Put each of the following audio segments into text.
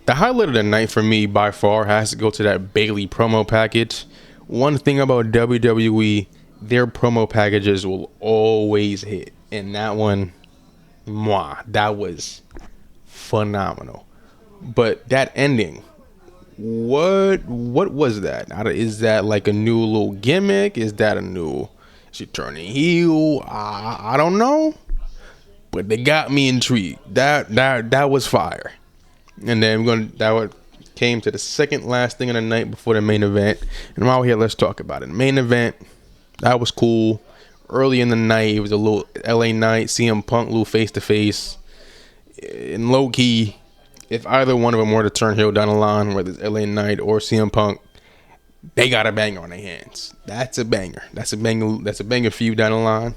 The highlight of the night for me by far has to go to that Bayley promo package. One thing about WWE, their promo packages will always hit. And that one, that was phenomenal. But that ending, what was that? Is that like a new little gimmick? Is that a new, she turning heel? I don't know. But they got me intrigued. That was fire. And then came to the second last thing of the night before the main event. And while we're here, let's talk about it. The main event, that was cool. Early in the night, it was a little LA night. CM Punk, little face to face. And low key, if either one of them were to turn heel down the line, whether it's LA Knight or CM Punk, they got a banger on their hands. That's a banger. That's a banger feud down the line.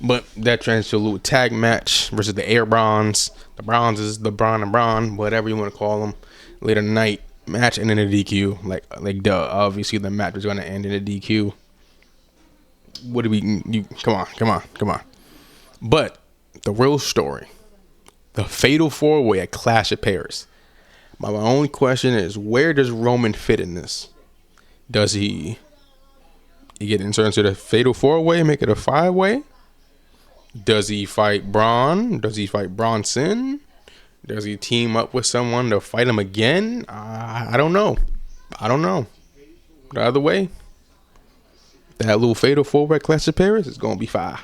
But that transitions to a little tag match versus the Air Bronze. The Bronzes, the Braun and Braun, whatever you want to call them. Later night match ending in a DQ. Like duh. Obviously the match was going to end in a DQ. What do we? Come on. But the real story. The Fatal 4-Way at Clash of Paris. My only question is, where does Roman fit in this? Does he get inserted into the Fatal 4-Way, make it a 5-way? Does he fight Braun? Does he fight Bronson? Does he team up with someone to fight him again? I don't know. The other way, that little Fatal 4-Way at Clash of Paris is going to be fire.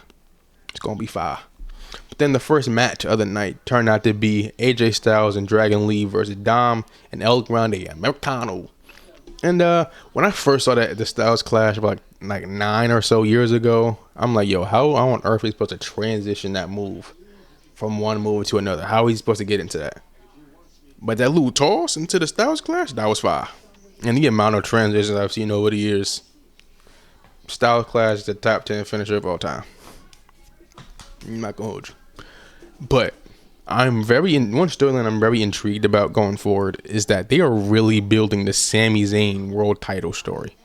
But then the first match of the night turned out to be AJ Styles and Dragon Lee versus Dom and El Grande Americano. And when I first saw that the Styles Clash like 9 or so years ago, I'm like, yo, how on earth are you supposed to transition that move from one move to another? How are you supposed to get into that? But that little toss into the Styles Clash, that was fire. And the amount of transitions I've seen over the years, Styles Clash is the top 10 finisher of all time. I'm not gonna hold you. But one storyline I'm very intrigued about going forward is that they are really building the Sami Zayn world title story.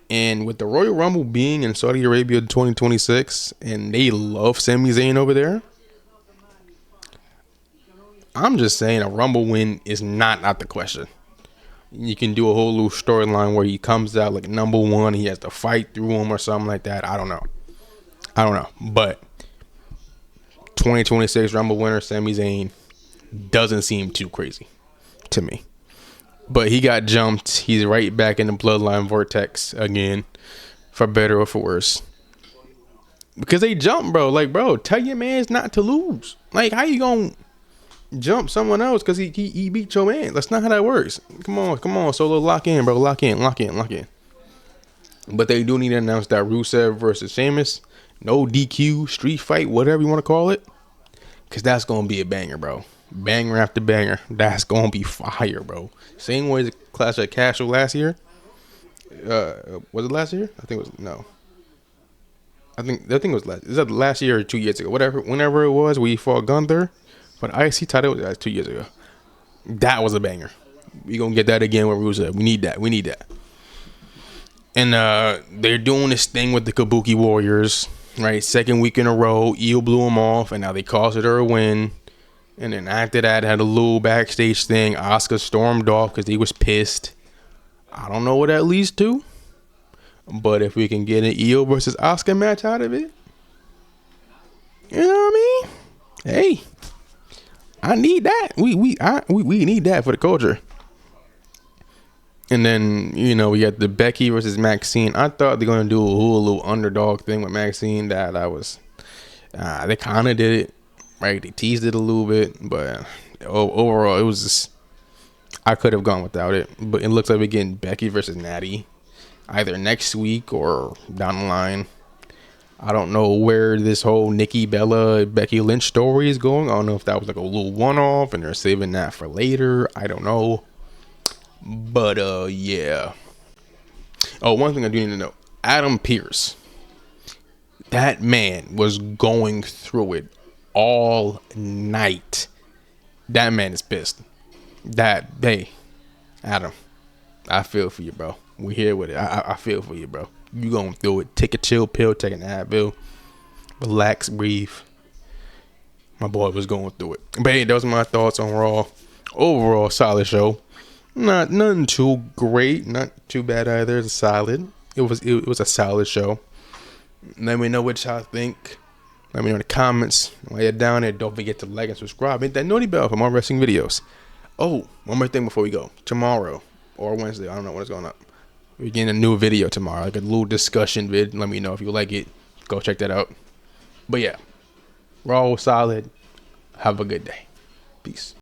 And with the Royal Rumble being in Saudi Arabia in 2026, and they love Sami Zayn over there, I'm just saying a Rumble win is not the question. You can do a whole little storyline where he comes out like number one, he has to fight through him or something like that. I don't know. But 2026 Rumble winner Sami Zayn doesn't seem too crazy to me. But he got jumped. He's right back in the Bloodline vortex again, for better or for worse. Because they jumped, bro. Like, bro, tell your mans not to lose. Like, how you gonna jump someone else because he beat your man? That's not how that works. Come on, Solo, lock in, bro. Lock in. But they do need to announce that Rusev versus Sheamus, no DQ, street fight, whatever you want to call it. Because that's going to be a banger, bro. Banger after banger. That's going to be fire, bro. Same way as Clash of Castle last year. Was it last year? I think it was, no. I think it was last. Is that last year or 2 years ago? Whenever it was, we fought Gunther. But IC title was 2 years ago. That was a banger. We going to get that again with Rusev. We need that. And they're doing this thing with the Kabuki Warriors, right? Second week in a row, Io blew them off, and now they caused her a win. And then after that, had a little backstage thing. Asuka stormed off because he was pissed. I don't know what that leads to, but if we can get an Io versus Asuka match out of it, you know what I mean? Hey, I need that. We need that for the culture. And then, we got the Becky versus Maxine. I thought they're going to do a little underdog thing with Maxine. That was, they kind of did it, right? They teased it a little bit, but overall, it was just, I could have gone without it. But it looks like we're getting Becky versus Natty either next week or down the line. I don't know where this whole Nikki Bella, Becky Lynch story is going. I don't know if that was like a little one-off and they're saving that for later. I don't know. But, yeah. Oh, one thing I do need to know. Adam Pearce. That man was going through it all night. That man is pissed. Hey, Adam, I feel for you, bro. We're here with it. I feel for you, bro. You going through it. Take a chill pill, take an Advil. Relax, breathe. My boy was going through it. But hey, those are my thoughts on Raw. Overall, solid show. Not nothing too great, not too bad either. It's solid. It was a solid show. Let me know what y'all think. Let me know in the comments. While you're down there, don't forget to like and subscribe. Hit that noti bell for more wrestling videos. Oh, one more thing before we go. Tomorrow or Wednesday, I don't know when it's going up. We're getting a new video tomorrow, like a little discussion vid. Let me know if you like it. Go check that out. But yeah, we're all solid. Have a good day. Peace.